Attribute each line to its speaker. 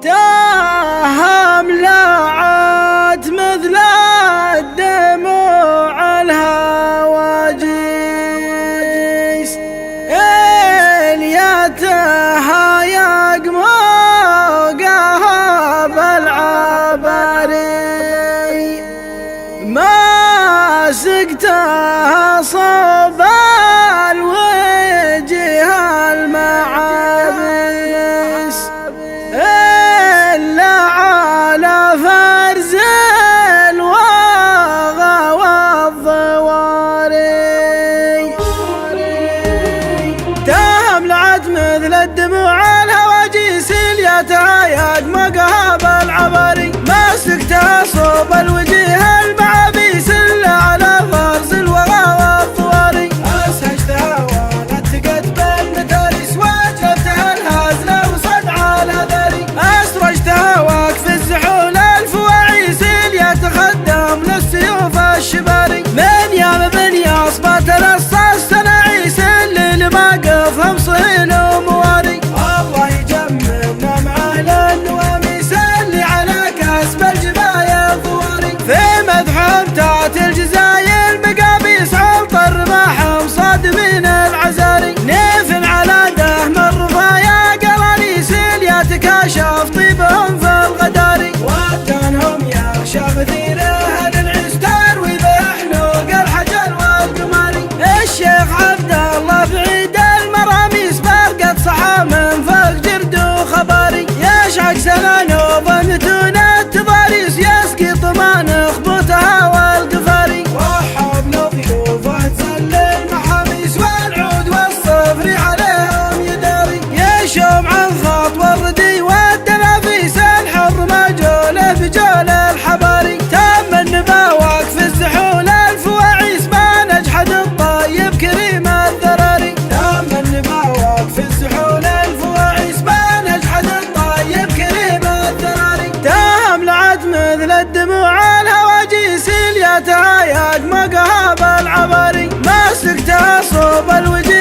Speaker 1: تاهم لعت مثل الدموع الهواجيس اليتها يقموقها بالعباري ما سقتها صوب الوجه المعابس إلا على فرز الواغى والضواري تملعت مثل الدموع الهواجيس اليتها يقمقها بالعباري ما سقتها صوب الوجه المعابيس إلا على فرز الوغى والضواري أسهجتها ونتقت بالمتاريس واجرتها الهازلة وصدع الهذاري أسرجتها واقف الزحول الفواعيس يتخدم للسيوف الشباري من يام بن يصبت الأصاص تناعيس اللي لماقفهم صهيل ومواري الله يجمعنا مع أهل النواميس اللي على كسب الجبايا الضواري في مدحهم تات الجزايل مقابيس عطر معهم صاد من العزاري نيف على دهم الرضايا قلاليس يتكاشف طيبهم في الغداري وكانهم يا شافثين أهل العستار وذحنوق الحجر والقماري الشيخ عبد الله بعيد المراميس برقت صحى من فوق جرد وخباري يشعق سنانوب متون التضاريس يسقي طمان خبوتها والقفاري وحب ضيوفه تسلل محاميس والعود والصفر عليهم يداري يشوم عن خط والردي والدنافيس الحر مجوله بجول الحباري تم النبا واقف الزحول الفواعيس ما نجحد الطيب كريم الذراري تم النبا واقف الزحول الفواعيس ما نجحد الطيب كريم الذراري تهم لعت مثل الدموع الهواجيس اليتها يقمقها بالعباري ما سقتها صوب الوجه